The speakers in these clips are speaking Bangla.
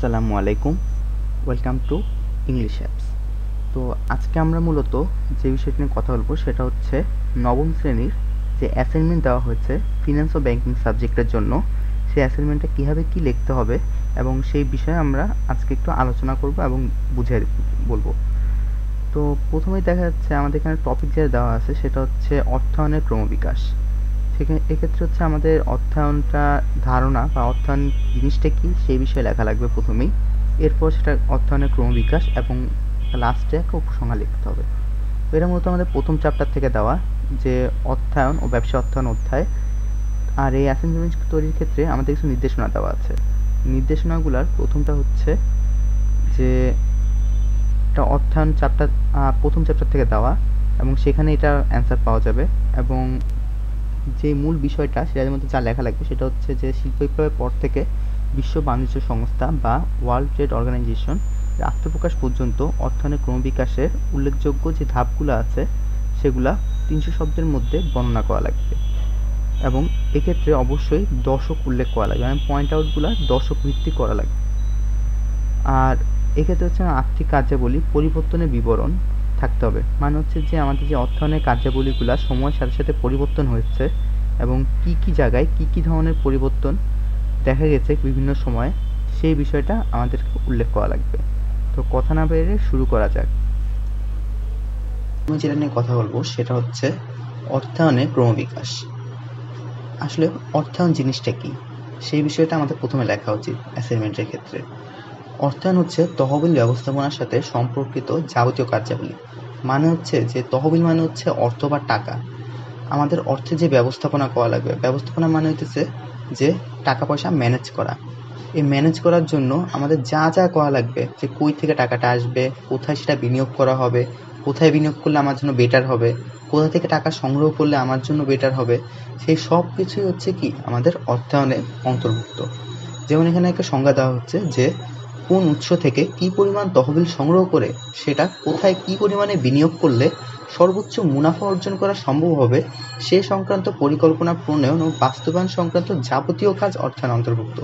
আসসালামু আলাইকুম, ওয়েলকাম টু ইংলিশ অ্যাপস। তো আজকে আমরা মূলত যে বিষয়টি নিয়ে কথা বলবো সেটা হচ্ছে নবম শ্রেণীর যে অ্যাসাইনমেন্ট দেওয়া হয়েছে ফিনান্স ও ব্যাংকিং সাবজেক্টের জন্য, সেই অ্যাসাইনমেন্টটা কীভাবে কী লিখতে হবে এবং সেই বিষয়ে আমরা আজকে একটু আলোচনা করব এবং বুঝিয়ে বলবো। তো প্রথমেই দেখা যাচ্ছে আমাদের এখানে টপিক যেটা দেওয়া আছে সেটা হচ্ছে অর্থায়নের ক্রমবিকাশ। এক্ষেত্রে হচ্ছে আমাদের অর্থায়নটা ধারণা বা অর্থায়ন জিনিসটা কি সেই বিষয়ে লেখা লাগবে প্রথমেই, এরপর সেটা অর্থায়নের ক্রমবিকাশ এবং লাস্টে একটা উপসংহার লিখতে হবে। তো এটা মূলত আমাদের প্রথম চ্যাপ্টার থেকে দেওয়া, যে অর্থায়ন ও ব্যবসা অর্থায়ন অধ্যায়। আর এই অ্যাসাইনমেন্ট তৈরির ক্ষেত্রে আমাদের কিছু নির্দেশনা দেওয়া আছে। নির্দেশনাগুলোর প্রথমটা হচ্ছে যে এটা অর্থায়ন চ্যাপ্টার, প্রথম চ্যাপ্টার থেকে দেওয়া, এবং সেখানে এটা অ্যান্সার পাওয়া যাবে। এবং যে মূল বিষয়টা সেটার মধ্যে যা লেখা লাগবে সেটা হচ্ছে যে শিল্প বিপ্লবের পর থেকে বিশ্ব বাণিজ্য সংস্থা বা ওয়ার্ল্ড ট্রেড অর্গানাইজেশন আত্মপ্রকাশ পর্যন্ত অর্থায়নের ক্রমবিকাশের উল্লেখযোগ্য যে ধাপগুলো আছে সেগুলা 300 শব্দের মধ্যে বর্ণনা করা লাগবে, এবং এক্ষেত্রে অবশ্যই দশক উল্লেখ করা লাগবে, মানে পয়েন্ট আউটগুলো দশক ভিত্তিক করা লাগবে। আর এক্ষেত্রে হচ্ছে আর্থিক কার্যাবলী পরিবর্তনের বিবরণ থাকতে হবে, মানে হচ্ছে যে আমাদের যে অর্থায়নের কার্যাবলীগুলো সময়ের সাথে সাথে পরিবর্তন হয়েছে এবং কি কি জায়গায় কি কি ধরনের পরিবর্তন দেখা গেছে বিভিন্ন সময়ে, সেই বিষয়টা আমাদেরকে উল্লেখ করা লাগবে। তো কথা না বেরিয়ে শুরু করা যাক। আমি যেটা নিয়ে কথা বলবো সেটা হচ্ছে অর্থায়নের ক্রমবিকাশ। আসলে অর্থায়ন জিনিসটা কি সেই বিষয়টা আমাদের প্রথমে লেখা উচিত অ্যাসাইনমেন্টের ক্ষেত্রে। অর্থায়ন হচ্ছে তহবিল ব্যবস্থাপনার সাথে সম্পর্কিত যাবতীয় কার্যাবলী। মানে হচ্ছে যে তহবিল মানে হচ্ছে অর্থ বা টাকা, আমাদের অর্থে যে ব্যবস্থাপনা করা লাগবে। ব্যবস্থাপনা মানে হইতেছে যে টাকা পয়সা ম্যানেজ করা। এই ম্যানেজ করার জন্য আমাদের যা যা করা লাগবে, যে কই থেকে টাকাটা আসবে, কোথায় সেটা বিনিয়োগ করা হবে, কোথায় বিনিয়োগ করলে আমার জন্য বেটার হবে, কোথা থেকে টাকা সংগ্রহ করলে আমার জন্য বেটার হবে, সেই সব কিছুই হচ্ছে কি আমাদের অর্থায়নে অন্তর্ভুক্ত। যেমন এখানে একটা সংজ্ঞা দেওয়া হচ্ছে যে কোন উৎস থেকে কি পরিমাণ তহবিল সংগ্রহ করে সেটা কোথায় কি পরিমাণে বিনিয়োগ করলে সর্বোচ্চ মুনাফা অর্জন করা সম্ভব হবে, সে সংক্রান্ত পরিকল্পনা প্রণয়ন ও বাস্তবায়ন সংক্রান্ত যাবতীয় কাজ অর্থায়ন অন্তর্ভুক্ত।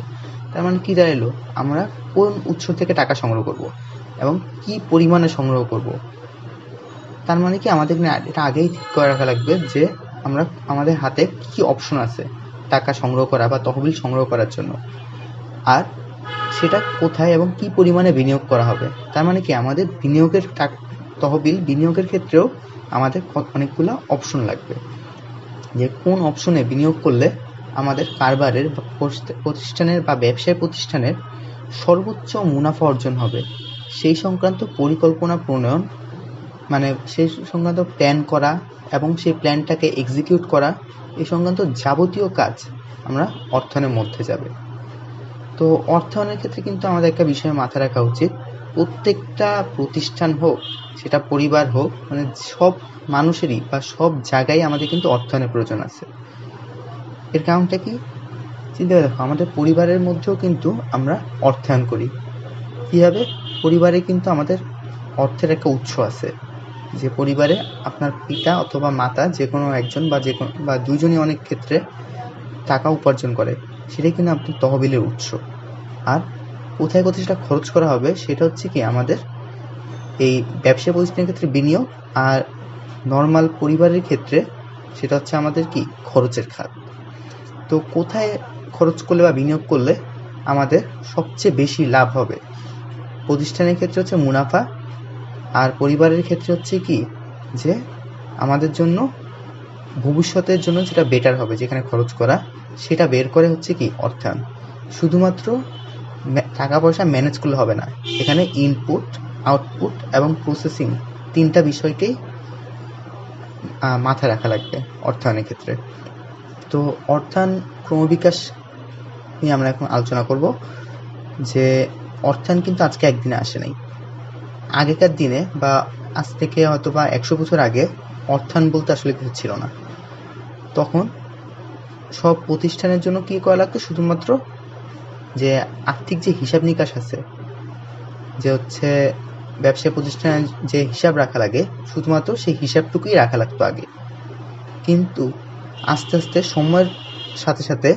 তার মানে কি দাঁড়ালো, আমরা কোন উৎস থেকে টাকা সংগ্রহ করব এবং কি পরিমাণে সংগ্রহ করব। তার মানে কি আমাদের এটা আগেই ঠিক করে রাখা লাগবে যে আমরা আমাদের হাতে কি অপশন আছে টাকা সংগ্রহ করা বা তহবিল সংগ্রহ করার জন্য, আর সেটা কোথায় এবং কি পরিমাণে বিনিয়োগ করা হবে। তার মানে কি আমাদের বিনিয়োগের তহবিল বিনিয়োগের ক্ষেত্রেও আমাদের অনেকগুলো অপশন লাগবে, যে কোন অপশনে বিনিয়োগ করলে আমাদের কারবারের বা প্রতিষ্ঠানের বা ব্যবসায় প্রতিষ্ঠানের সর্বোচ্চ মুনাফা অর্জন হবে, সেই সংক্রান্ত পরিকল্পনা প্রণয়ন, মানে সেই সংক্রান্ত প্ল্যান করা এবং সেই প্ল্যানটাকে এক্সিকিউট করা, এই সংক্রান্ত যাবতীয় কাজ আমরা অর্থায়নের মধ্যে যাবে। তো অর্থায়নের ক্ষেত্রে কিন্তু আমাদের একটা বিষয় মাথায় রাখা উচিত, প্রত্যেকটা প্রতিষ্ঠান হোক সেটা পরিবার হোক, মানে সব মানুষেরই বা সব জায়গায় আমাদের কিন্তু অর্থায়নের প্রয়োজন আছে। এর কারণটা কি, চিন্তা করে দেখো, আমাদের পরিবারের মধ্যেও কিন্তু আমরা অর্থায়ন করি। কীভাবে? পরিবারে কিন্তু আমাদের অর্থের একটা উৎস আছে, যে পরিবারে আপনার পিতা অথবা মাতা যে কোনো একজন বা দুজনই অনেক ক্ষেত্রে টাকা উপার্জন করে, সেটাই কিন্তু আপনার তহবিলের উৎস। আর কোথায় কোথায় সেটা খরচ করা হবে সেটা হচ্ছে কি আমাদের এই ব্যবসা প্রতিষ্ঠানের ক্ষেত্রে বিনিয়োগ, আর নর্মাল পরিবারের ক্ষেত্রে সেটা হচ্ছে আমাদের কি খরচের খাত। তো কোথায় খরচ করলে বা বিনিয়োগ করলে আমাদের সবচেয়ে বেশি লাভ হবে, প্রতিষ্ঠানের ক্ষেত্রে হচ্ছে মুনাফা, আর পরিবারের ক্ষেত্রে হচ্ছে কি যে আমাদের জন্য ভবিষ্যতের জন্য যেটা বেটার হবে, যেখানে খরচ করা সেটা বের করে হচ্ছে কি অর্থায়ন। শুধুমাত্র টাকা পয়সা ম্যানেজ করলে হবে না, এখানে ইনপুট, আউটপুট এবং প্রসেসিং তিনটা বিষয়কেই মাথায় রাখা লাগবে অর্থায়নের ক্ষেত্রে। তো অর্থায়ন ক্রমবিকাশ নিয়ে আমরা এখন আলোচনা করব, যে অর্থায়ন কিন্তু আজকে একদিনে আসে নাই। আগেকার দিনে বা আজ থেকে হয়তো বা 100 বছর আগে অর্থায়ন বলতে আসলে কিছু ছিল না। তখন সব প্রতিষ্ঠানের জন্য কী করা লাগতো, শুধুমাত্র যে আর্থিক যে হিসাব নিকাশ আছে, যে হচ্ছে ব্যবসা প্রতিষ্ঠানের যে হিসাব রাখা লাগে, শুধুমাত্র সেই হিসাবটুকুই রাখা লাগতো আগে। কিন্তু আস্তে আস্তে সময়ের সাথে সাথে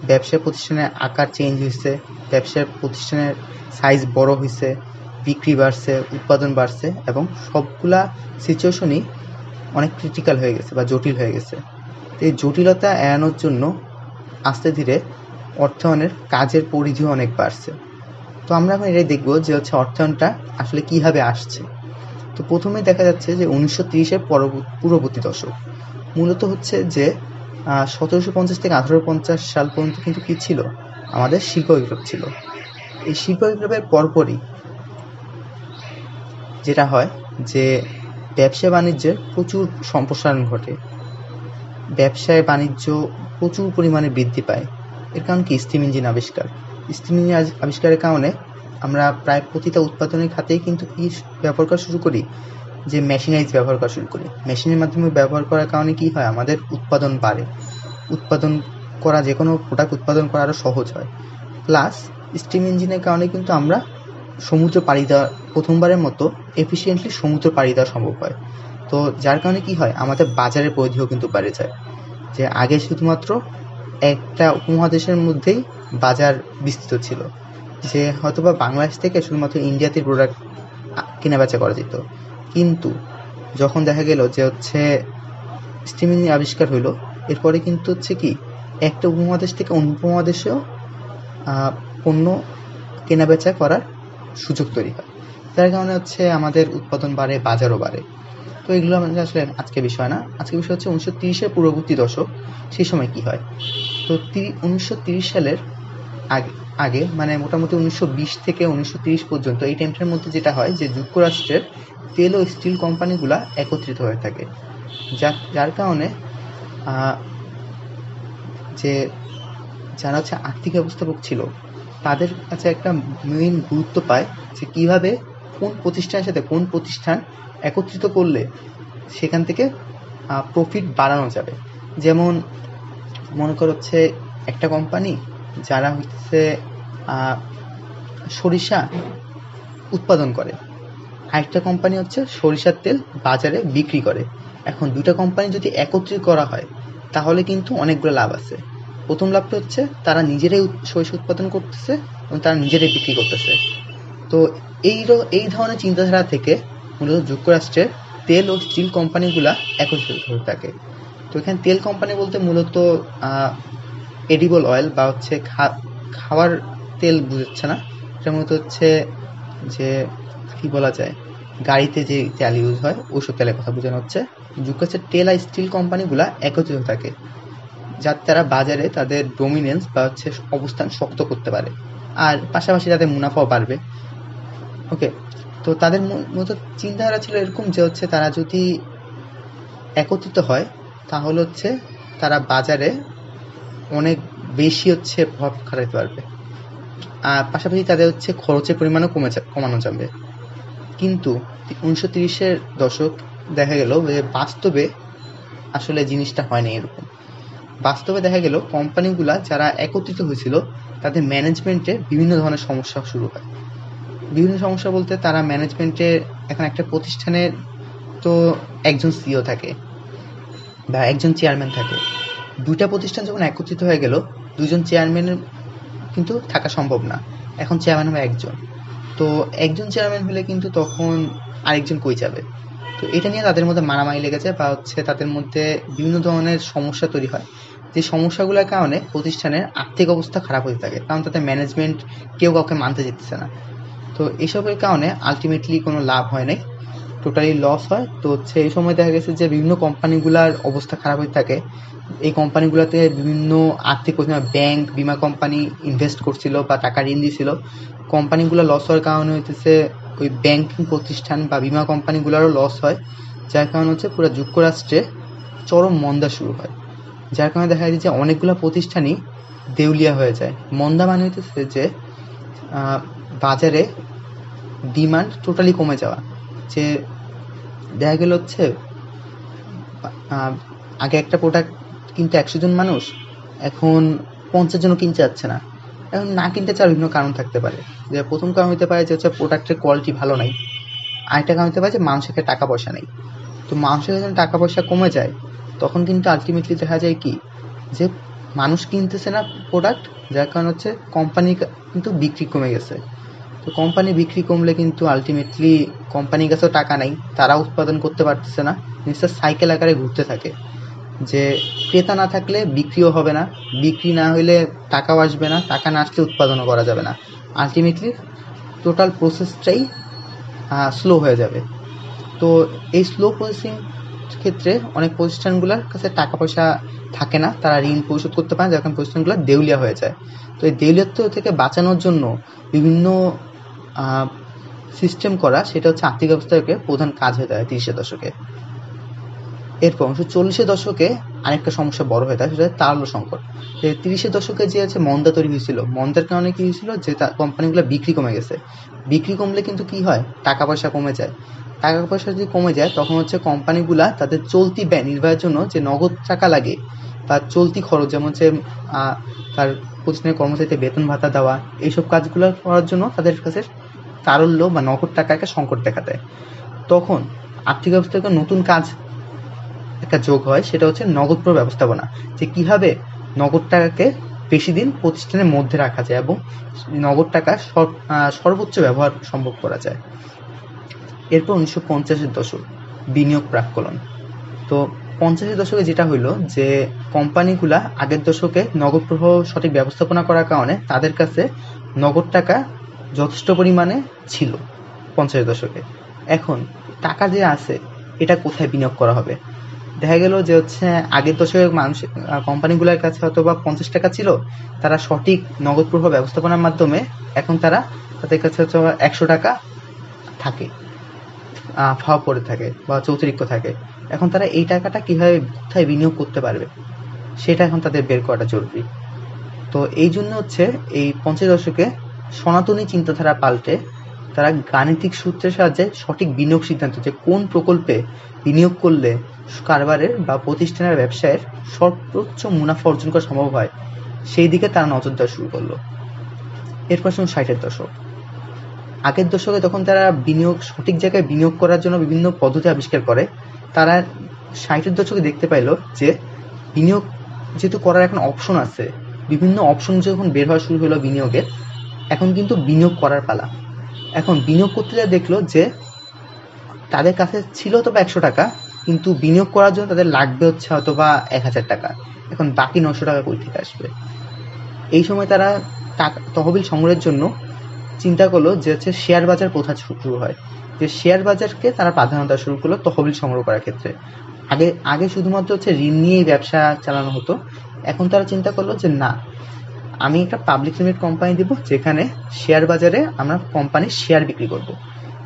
ব্যবসা প্রতিষ্ঠানের আকার চেঞ্জ হয়েছে, ব্যবসার প্রতিষ্ঠানের সাইজ বড় হয়েছে, বিক্রি বাড়ছে, উৎপাদন বাড়ছে এবং সবগুলা সিচুয়েশনই অনেক ক্রিটিক্যাল হয়ে গেছে বা জটিল হয়ে গেছে। তো এই জটিলতা এড়ানোর জন্য আস্তে ধীরে অর্থায়নের কাজের পরিধিও অনেক বাড়ছে। তো আমরা এখন এটাই দেখব যে হচ্ছে অর্থায়নটা আসলে কীভাবে আসছে। তো প্রথমে দেখা যাচ্ছে যে 1930-এর পূর্ববর্তী দশক মূলত হচ্ছে যে 1750 থেকে 1850 সাল পর্যন্ত কিন্তু কী ছিল, আমাদের শিল্প বিপ্লব ছিল। এই শিল্প বিপ্লবের পরপরই যেটা হয় যে ব্যবসা বাণিজ্যের প্রচুর সম্প্রসারণ ঘটে, ব্যবসায় বাণিজ্য প্রচুর পরিমাণে বৃদ্ধি পায়। এর কারণ কি, স্টিম ইঞ্জিন আবিষ্কার। স্টিম ইঞ্জিন আবিষ্কারের কারণে আমরা প্রায় প্রতিটা উৎপাদনের খাতেই কিন্তু কি ব্যবহার করা শুরু করি, যে মেশিনারিজ ব্যবহার করা শুরু করি। মেশিনের মাধ্যমে ব্যবহার করার কারণে কি হয়, আমাদের উৎপাদন বাড়ে, উৎপাদন করা যে কোনো প্রোডাক্ট উৎপাদন করা আরও সহজ হয়। প্লাস স্টিম ইঞ্জিনের কারণে কিন্তু আমরা সমুদ্র পাড়ি দেওয়া, প্রথমবারের মতো এফিসিয়েন্টলি সমুদ্র পাড়ি দেওয়া সম্ভব হয়। তো যার কারণে কি হয়, আমাদের বাজারের পরিধিও কিন্তু বেড়ে যায়। যে আগে শুধুমাত্র একটা উপমহাদেশের মধ্যেই বাজার বিস্তৃত ছিল, যে হয়তোবা বাংলাদেশ থেকে শুধুমাত্র ইন্ডিয়াতে প্রোডাক্ট কেনা বেচা করা যেত। কিন্তু যখন দেখা গেল যে হচ্ছে স্টিম ইঞ্জিন আবিষ্কার হইলো, এরপরে কিন্তু হচ্ছে কি একটা উপমহাদেশ থেকে অন্য উপমহাদেশেও পণ্য কেনা বেচা করার সুযোগ তৈরি হয়। যার কারণে হচ্ছে আমাদের উৎপাদন বাড়ে, বাজারও বাড়ে। তো এগুলো আমাদের আসলে আজকে বিষয় না, আজকে বিষয় হচ্ছে 1930-এর পূর্ববর্তী দশক, সেই সময় কি হয়। তো 1930 সালের আগে মানে মোটামুটি 1920 থেকে 1930 পর্যন্ত এই টাইমটার মধ্যে যেটা হয় যে যুক্তরাষ্ট্রের তেল ও স্টিল কোম্পানিগুলা একত্রিত হয়ে থাকে, যার কারণে যে যারা হচ্ছে আর্থিক ব্যবস্থাপক ছিল তাদের কাছে একটা মেইন গুরুত্ব পায় যে কীভাবে কোন প্রতিষ্ঠানের সাথে কোন প্রতিষ্ঠান একত্রিত করলে সেখান থেকে প্রফিট বাড়ানো যাবে। যেমন মনে করো হচ্ছে একটা কোম্পানি যারা হচ্ছে সরিষা উৎপাদন করে, আরেকটা কোম্পানি হচ্ছে সরিষার তেল বাজারে বিক্রি করে। এখন দুটা কোম্পানি যদি একত্রিত করা হয় তাহলে কিন্তু অনেকগুলো লাভ আছে। প্রথম লাভটা হচ্ছে তারা নিজেরাই সরিষা উৎপাদন করতেছে এবং তারা নিজেরাই বিক্রি করতেছে। তো এই ধরনের চিন্তাধারা থেকে মূলত যুক্তরাষ্ট্রের তেল ও স্টিল কোম্পানিগুলা একত্রিত হয়ে থাকে। তো এখানে তেল কোম্পানি বলতে মূলত এডিবল অয়েল বা হচ্ছে খাওয়ার তেল বুঝাচ্ছে না, এটা মূলত হচ্ছে যে কি বলা যায়, গাড়িতে যে তেল ইউজ হয় ওইসব তেলের কথা বোঝানো হচ্ছে। যুক্তরাষ্ট্রের তেল আর স্টিল কোম্পানিগুলা একত্রিত থাকে যাতে তারা বাজারে তাদের ডোমিনেন্স বা হচ্ছে অবস্থান শক্ত করতে পারে, আর পাশাপাশি তাদের মুনাফাও বাড়বে। ওকে, তো তাদের মূলত চিন্তাধারা ছিল এরকম যে হচ্ছে তারা যদি একত্রিত হয় তাহলে হচ্ছে তারা বাজারে অনেক বেশি হচ্ছে প্রভাব খাটাতে পারবে, আর পাশাপাশি তাদের হচ্ছে খরচের পরিমাণও কমানো যাবে। কিন্তু 1930-এর দশক দেখা গেল যে বাস্তবে আসলে জিনিসটা হয় না এরকম। বাস্তবে দেখা গেল কোম্পানিগুলা যারা একত্রিত হয়েছিল তাদের ম্যানেজমেন্টে বিভিন্ন ধরনের সমস্যা শুরু হয়। বিভিন্ন সমস্যা বলতে তারা ম্যানেজমেন্টে, এখন একটা প্রতিষ্ঠানের তো একজন সিইও থাকে বা একজন চেয়ারম্যান থাকে। দুইটা প্রতিষ্ঠান যখন একত্রিত হয়ে গেল, দুজন চেয়ারম্যানের কিন্তু থাকা সম্ভব না, এখন চেয়ারম্যান হবে একজন। তো একজন চেয়ারম্যান হলে কিন্তু তখন আরেকজন কই যাবে। তো এটা নিয়ে তাদের মধ্যে মারামারি লেগে যায় বা হচ্ছে তাদের মধ্যে বিভিন্ন ধরনের সমস্যা তৈরি হয়, যে সমস্যাগুলোর কারণে প্রতিষ্ঠানের আর্থিক অবস্থা খারাপ হতে থাকে, কারণ তাদের ম্যানেজমেন্ট কেউ কাউকে মানতে যেতেছে না। তো এসবের কারণে আলটিমেটলি কোনো লাভ হয় নাই, টোটালি লস হয়। তো হচ্ছে এই সময় দেখা গেছে যে বিভিন্ন কোম্পানিগুলোর অবস্থা খারাপ হতে থাকে। এই কোম্পানিগুলোতে বিভিন্ন আর্থিক প্রতিষ্ঠান, ব্যাংক, বিমা কোম্পানি ইনভেস্ট করছিল বা টাকা ঋণ দিয়েছিল। কোম্পানিগুলো লস হওয়ার কারণে হইতেছে ওই ব্যাংকিং প্রতিষ্ঠান বা বিমা কোম্পানিগুলোরও লস হয়, যার কারণে হচ্ছে পুরো যুক্তরাষ্ট্রে চরম মন্দা শুরু হয়। যার কারণে দেখা যায় যে অনেকগুলো প্রতিষ্ঠানই দেউলিয়া হয়ে যায়। মন্দা মানে হইতেছে যে বাজারে ডিমান্ড টোটালি কমে যাওয়া। যে দেখা গেল হচ্ছে আগে একটা প্রোডাক্ট কিনতে 100 জন মানুষ, এখন 50 জনও কিনতে যাচ্ছে না। এখন না কিনতে চাওয়ার বিভিন্ন কারণ থাকতে পারে। যে প্রথম কারণ হতে পারে যে হচ্ছে প্রোডাক্টের কোয়ালিটি ভালো নাই, আরেকটা কারণ হতে পারে যে মানুষের টাকা পয়সা নেই। তো মানুষের যখন টাকা পয়সা কমে যায় তখন কিন্তু আলটিমেটলি দেখা যায় কি যে মানুষ কিনতেছে না প্রোডাক্ট, যার কারণ হচ্ছে কোম্পানি কিন্তু বিক্রি কমে গেছে। তো কোম্পানি বিক্রি কমলে কিন্তু আলটিমেটলি কোম্পানির কাছেও টাকা নেই, তারা উৎপাদন করতে পারতেছে না, জিনিসটা সাইকেল আকারে ঘুরতে থাকে, যে ক্রেতা না থাকলে বিক্রিও হবে না, বিক্রি না হলে টাকাও আসবে না, টাকা না আসলে উৎপাদনও করা যাবে না, আলটিমেটলি টোটাল প্রসেসটাই স্লো হয়ে যাবে। তো এই স্লো প্রসেসিং ক্ষেত্রে অনেক প্রতিষ্ঠানগুলোর কাছে টাকা পয়সা থাকে না, তারা ঋণ পরিশোধ করতে পারে না, যখন প্রতিষ্ঠানগুলো দেউলিয়া হয়ে যায়। তো এই দেউলিয়াত্ব থেকে বাঁচানোর জন্য বিভিন্ন সিস্টেম করা, সেটা হচ্ছে আর্থিক ব্যবস্থাকে প্রধান কাজ হয়ে থাকে 30-এর দশকে। এরপর 1940-এর দশকে আরেকটা সমস্যা বড় হয়ে থাকে, সেটা হচ্ছে তারল্য সংকট। 30-এর দশকে যে আছে মন্দা তৈরি হয়েছিল, মন্দার কারণে কি হয়েছিল, যে কোম্পানিগুলো বিক্রি কমে গেছে। বিক্রি কমলে কিন্তু কি হয়, টাকা পয়সা কমে যায়। টাকা পয়সা যদি কমে যায় তখন হচ্ছে কোম্পানিগুলা তাদের চলতি ব্যয় নির্বাহের জন্য যে নগদ টাকা লাগে বা চলতি খরচ, যেমন হচ্ছে তার প্রতিষ্ঠানের কর্মচারীদের বেতন ভাতা দেওয়া, এইসব কাজগুলো করার জন্য তাদের কাছে তারল্য বা নগদ টাকা একটা সংকট দেখা দেয়। তখন আর্থিক ব্যবস্থাকে নতুন কাজ একটা যোগ হয়, সেটা হচ্ছে নগদ প্রবাহ ব্যবস্থাপনা, যে কিভাবে নগদ টাকাকে বেশি দিন প্রতিষ্ঠানের মধ্যে রাখা যায় এবং নগদ টাকা সর্বোচ্চ ব্যবহার সম্ভব করা যায়। এরপর 1950-এর দশক, বিনিয়োগ প্রাক্কলন। তো 50-এর দশকে যেটা হইলো, যে কোম্পানিগুলা আগের দশকে নগদ প্রবাহ সঠিক ব্যবস্থাপনা করার কারণে তাদের কাছে নগদ টাকা যথেষ্ট পরিমাণে ছিল 50-এর দশকে। এখন টাকা যে আছে এটা কোথায় বিনিয়োগ করা হবে? দেখা গেল যে হচ্ছে আগের দশকে মানুষ কোম্পানিগুলোর কাছে হয়তো বা 50 টাকা ছিল, তারা সঠিক নগদ প্রবাহ ব্যবস্থাপনার মাধ্যমে এখন তাদের কাছে হচ্ছে 100 টাকা থাকে, ফাও পড়ে থাকে বা অতিরিক্ত থাকে। এখন তারা এই টাকাটা কিভাবে কোথায় বিনিয়োগ করতে পারবে, সেটা এখন তাদের বের করাটা জরুরি। তো এই জন্য হচ্ছে এই 50 দশকে সনাতনী চিন্তাধারা পাল্টে তারা গাণিতিক সূত্রের সাহায্যে সঠিক বিনিয়োগ সিদ্ধান্ত, যে কোন প্রকল্পে বিনিয়োগ করলে কারবারের বা প্রতিষ্ঠানের ব্যবসায়ের সর্বোচ্চ মুনাফা অর্জন করা সম্ভব হয়, সেই দিকে তারা নজর দেওয়া শুরু করলো। এরপর 60-এর দশক। আগের দশকে তখন তারা সঠিক জায়গায় বিনিয়োগ করার জন্য বিভিন্ন পদ্ধতি আবিষ্কার করে। তারা 60-এর দশকে দেখতে পাইল যে বিনিয়োগ যেহেতু করার এখন অপশন আছে, বিভিন্ন অপশন যখন বের হওয়া শুরু হলো বিনিয়োগের, এখন কিন্তু বিনিয়োগ করার পালা। এখন বিনিয়োগ করতে যা দেখলো যে তাদের কাছে ছিল হয়তো বা 100 টাকা, কিন্তু বিনিয়োগ করার জন্য তাদের লাগবে হচ্ছে হয়তো বা 1000 টাকা। এখন বাকি 900 টাকা কই থেকে আসবে? এই সময় তারা তহবিল সংগ্রহের জন্য চিন্তা করলো যে হচ্ছে শেয়ার বাজার প্রথা শুরু হয়, যে শেয়ার বাজারকে তারা প্রাধান্য দেওয়া শুরু করলো তহবিল সংগ্রহ করার ক্ষেত্রে। আগে শুধুমাত্র হচ্ছে ঋণ নিয়েই ব্যবসা চালানো হতো, এখন তারা চিন্তা করলো যে না, আমি একটা পাবলিক লিমিটেড কোম্পানি দিব, যেখানে শেয়ার বাজারে আমরা কোম্পানির শেয়ার বিক্রি করব।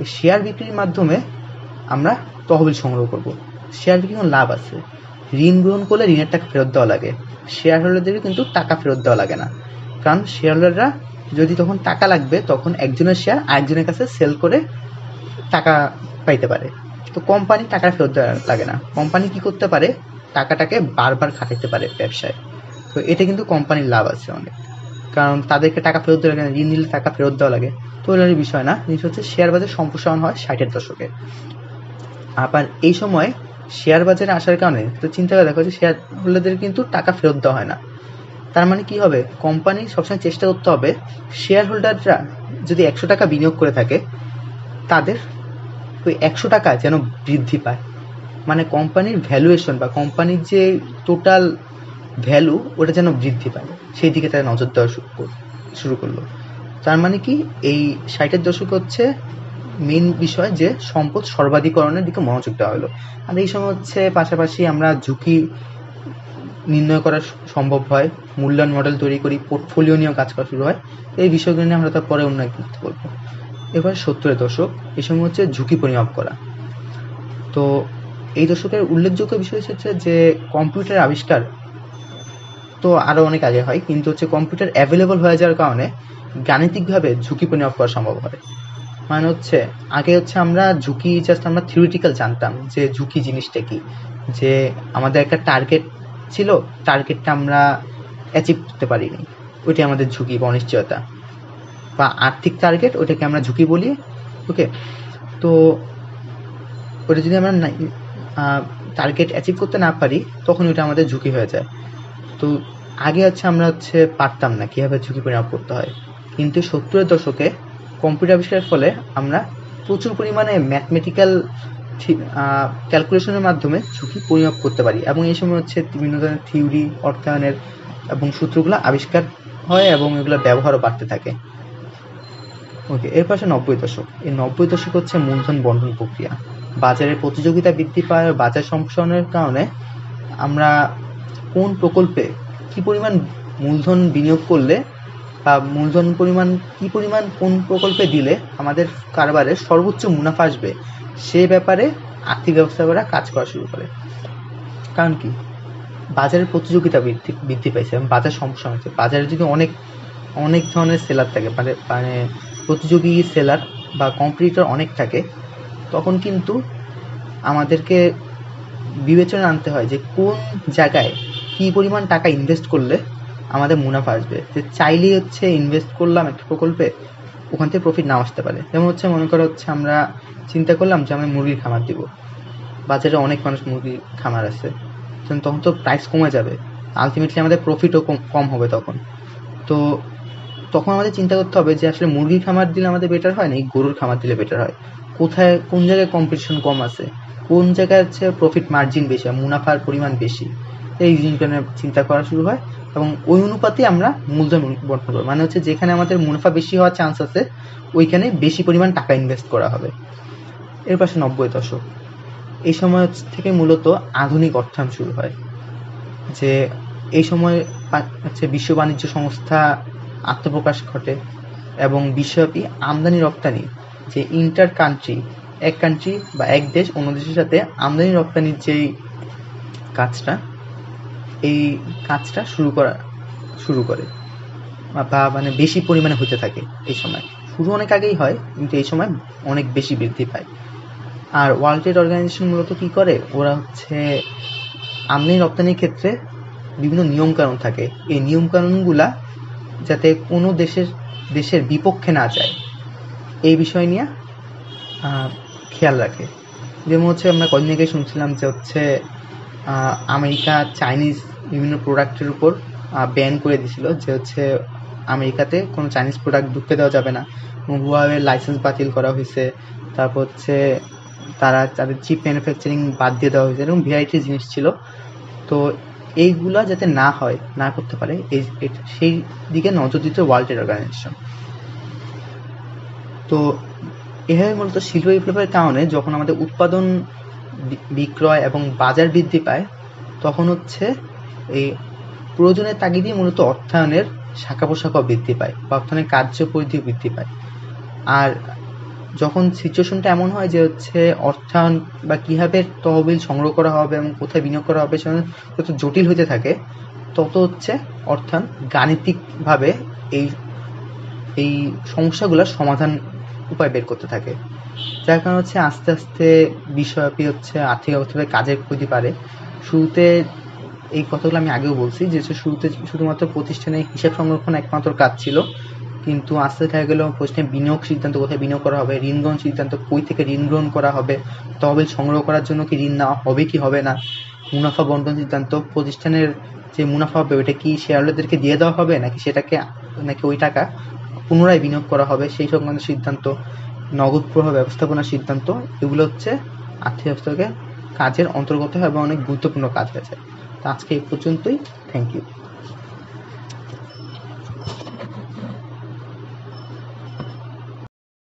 এই শেয়ার বিক্রির মাধ্যমে আমরা তহবিল সংগ্রহ করব। শেয়ার বিক্রি কোনো লাভ আছে, ঋণ গ্রহণ করলে ঋণের টাকা ফেরত দেওয়া লাগে, শেয়ার হোল্ডারদেরও কিন্তু টাকা ফেরত দেওয়া লাগে না, কারণ শেয়ার হোল্ডাররা যদি তখন টাকা লাগবে তখন একজনের শেয়ার আরেকজনের কাছে সেল করে টাকা পাইতে পারে। তো কোম্পানি টাকা ফেরত দেওয়া লাগে না, কোম্পানি কি করতে পারে, টাকাটাকে বারবার খাটাতে পারে ব্যবসায়। তো এটা কিন্তু কোম্পানির লাভ আছে অনেক, কারণ তাদেরকে টাকা ফেরত দেওয়া লাগে, ঋণ নিলে টাকা ফেরত দেওয়া লাগে। তো ওই বিষয় না, জিনিস হচ্ছে শেয়ার বাজার সম্প্রসারণ হয় 60-এর দশকে। আবার এই সময় শেয়ার বাজারে আসার কারণে তো চিন্তা করে দেখো যে শেয়ার হোল্ডারদের কিন্তু টাকা ফেরত দেওয়া হয় না। তার মানে কি হবে, কোম্পানি সবসময় চেষ্টা করতে হবে শেয়ার হোল্ডাররা যদি 100 টাকা বিনিয়োগ করে থাকে, তাদের ওই 100 টাকা যেন বৃদ্ধি পায়, মানে কোম্পানির ভ্যালুয়েশন বা কোম্পানির যে টোটাল ভ্যালু ওটা যেন বৃদ্ধি পায়, সেই দিকে তারা নজর দেওয়া শুরু করলো। তার মানে কি, এই 60-এর দশকে হচ্ছে মেন বিষয় যে সম্পদ সর্বাধিকরণের দিকে মনোযোগ দেওয়া হলো। আর এই সময় হচ্ছে পাশাপাশি আমরা ঝুঁকি নির্ণয় করা সম্ভব হয়, মূল্যায়ন মডেল তৈরি করি, পোর্টফোলিও নিয়েও কাজ করা শুরু হয়। এই বিষয়গুলো নিয়ে আমরা তারপরে অন্য একদিন বলবো। এবার 70-এর দশক, এই সময় হচ্ছে ঝুঁকি পরিমাপ করা। তো এই দশকের উল্লেখযোগ্য বিষয় হচ্ছে যে কম্পিউটার আবিষ্কার তো আরও অনেক আগে হয়, কিন্তু হচ্ছে কম্পিউটার অ্যাভেলেবল হয়ে যাওয়ার কারণে গাণিতিকভাবে ঝুঁকি পরিমাপ করা সম্ভব হয়। মানে হচ্ছে আগে হচ্ছে আমরা ঝুঁকি জাস্ট আমরা থিওরিটিক্যাল জানতাম যে ঝুঁকি জিনিসটা কি, যে আমাদের একটা টার্গেট ছিল, টার্গেটটা আমরা অ্যাচিভ করতে পারিনি, ওইটাই আমাদের ঝুঁকি বা অনিশ্চয়তা, বা আর্থিক টার্গেট ওইটাকে আমরা ঝুঁকি বলি। ওকে, তো ওটা যদি আমরা টার্গেট অ্যাচিভ করতে না পারি তখন ওইটা আমাদের ঝুঁকি হয়ে যায়। তো আগে আমরা পারতাম না কীভাবে ঝুঁকি পরিমাপ করতে হয়, কিন্তু 70-এর দশকে কম্পিউটার আবিষ্কারের ফলে আমরা প্রচুর পরিমাণে ম্যাথমেটিক্যাল ক্যালকুলেশনের মাধ্যমে ঝুঁকি পরিমাপ করতে পারি, এবং এই সময় বিভিন্ন ধরনের থিওরি, অর্থায়নের এবং সূত্রগুলো আবিষ্কার হয় এবং এগুলো ব্যবহারও বাড়তে থাকে। ওকে, এর পাশে 90 দশক। এই 90 দশক মূলধন বন্টন প্রক্রিয়া। বাজারে প্রতিযোগিতা বৃদ্ধি পায়, বাজার সম্প্রসারণের কারণে আমরা কোন প্রকল্পে কি পরিমাণ মূলধন বিনিয়োগ করলে বা মূলধন পরিমাণ কি পরিমাণ কোন প্রকল্পে দিলে আমাদের কারবারে সর্বোচ্চ মুনাফা আসবে, সে ব্যাপারে আর্থিক ব্যবস্থাপকরা কাজ করা শুরু করে। কারণ কি, বাজারের প্রতিযোগিতা বৃদ্ধি পাইছে এবং বাজার সম্প্রসারণ হচ্ছে। বাজারে যদি অনেক ধরনের সেলার থাকে, মানে প্রতিযোগী সেলার বা কম্পিটিটর অনেক থাকে, তখন কিন্তু আমাদেরকে বিবেচনা আনতে হয় যে কোন জায়গায় কি পরিমাণ টাকা ইনভেস্ট করলে আমাদের মুনাফা আসবে। যে চাইলেই ইনভেস্ট করলাম একটা প্রকল্পে, ওখান থেকে প্রফিট নাও আসতে পারে। যেমন মনে করো আমরা চিন্তা করলাম যে আমি মুরগির খামার দিব, বাজারে অনেক মানুষ মুরগির খামার আছে, তখন তো প্রাইস কমে যাবে, আলটিমেটলি আমাদের প্রফিটও কম হবে। তখন আমাদের চিন্তা করতে হবে যে আসলে মুরগির খামার দিলে আমাদের বেটার হয় না গরুর খামার দিলে বেটার হয়, কোন জায়গায় কম্পিটিশন কম আছে, কোন জায়গায় প্রফিট মার্জিন বেশি, মুনাফার পরিমাণ বেশি। এই জিনিসগুলো চিন্তা করা শুরু হয় এবং ওই অনুপাতে আমরা মূলধন বন্টন করবো। মানে যেখানে আমাদের মুনাফা বেশি হওয়ার চান্স আছে, ওইখানে বেশি পরিমাণ টাকা ইনভেস্ট করা হবে। এর পাশে 90 দশক। এই সময় থেকে মূলত আধুনিক অর্থায়ন শুরু হয়। যে এই সময় বিশ্ব বাণিজ্য সংস্থা আত্মপ্রকাশ ঘটে এবং বিশ্বব্যাপী আমদানি রপ্তানি, যে ইন্টার কান্ট্রি, এক কান্ট্রি বা এক দেশ অন্য দেশের সাথে আমদানি রপ্তানির যেই কাজটা, এই কাজটা শুরু করে বা মানে বেশি পরিমাণে হতে থাকে। এই সময় শুরু অনেক আগেই হয়, কিন্তু এই সময় অনেক বেশি বৃদ্ধি পায়। আর ওয়ার্ল্ড ট্রেড অর্গানাইজেশন মূলত কী করে, ওরা আমদানি রপ্তানির ক্ষেত্রে বিভিন্ন নিয়মকানুন থাকে। এই নিয়মকানুনগুলা যাতে কোনো দেশের বিপক্ষে না যায়, এই বিষয় নিয়ে খেয়াল রাখে। যেমন আমরা কদিন আগে শুনছিলাম যে আমেরিকা চাইনিজ বিভিন্ন প্রোডাক্টের উপর ব্যান করে দিয়েছিল, যে আমেরিকাতে কোনো চাইনিজ প্রোডাক্ট ঢুকতে দেওয়া যাবে না, হুয়াওয়ের লাইসেন্স বাতিল করা হয়েছে। তারপর তাদের চিপ ম্যানুফ্যাকচারিং বাদ দিয়ে দেওয়া হয়েছে, এরকম ভ্যারাইটি জিনিস ছিল। তো এইগুলা যাতে না করতে পারে, সেই দিকে নজর দিতে ওয়ার্ল্ড ট্রেড অর্গানাইজেশন। তো এভাবে মূলত শিল্প বিপ্লবের কারণে যখন আমাদের উৎপাদন, বিক্রয় এবং বাজার বৃদ্ধি পায়, তখন এই প্রয়োজনের তাগিদে মূলত অর্থায়নের শাখা প্রশাখা বৃদ্ধি পায় বা অর্থায়নের কার্যপরিধি বৃদ্ধি পায়। আর যখন সিচুয়েশনটা এমন হয় যে অর্থায়ন বা কীভাবে তহবিল সংগ্রহ করা হবে এবং কোথায় বিনিয়োগ করা হবে সেখানে যত জটিল হতে থাকে, তত অর্থায়ন গাণিতিকভাবে এই সমস্যাগুলোর সমাধান উপায় বের করতে থাকে। যার কারণে আস্তে আস্তে বিশ্বব্যাপী আর্থিক অবস্থায় কাজের গতি বাড়ে। শুরুতে এই কথাগুলো আমি আগেও বলছি যে শুরুতে শুধুমাত্র প্রতিষ্ঠানে হিসাব সংরক্ষণ একমাত্র কাজ ছিল, কিন্তু আস্তে দেখা গেল প্রতিষ্ঠানে বিনিয়োগ সিদ্ধান্ত, কোথায় বিনিয়োগ করা হবে, ঋণ গ্রহণ সিদ্ধান্ত, কই থেকে ঋণ গ্রহণ করা হবে, তহবিল সংগ্রহ করার জন্য কি ঋণ নেওয়া হবে কি হবে না, মুনাফা বন্টন সিদ্ধান্ত, প্রতিষ্ঠানের যে মুনাফা হবে ওইটা কি শেয়ারহোল্ডারদেরকে দিয়ে দেওয়া হবে নাকি ওই টাকা পুনরায় বিনিয়োগ করা হবে, সেই সংক্রান্ত সিদ্ধান্ত, নগদ প্রবাহ ব্যবস্থাপনার সিদ্ধান্ত, এগুলো আর্থিক ব্যবস্থাকে কাজের অন্তর্গত হয় এবং অনেক গুরুত্বপূর্ণ কাজ হয়েছে। তো আজকে এই পর্যন্তই। Thank you.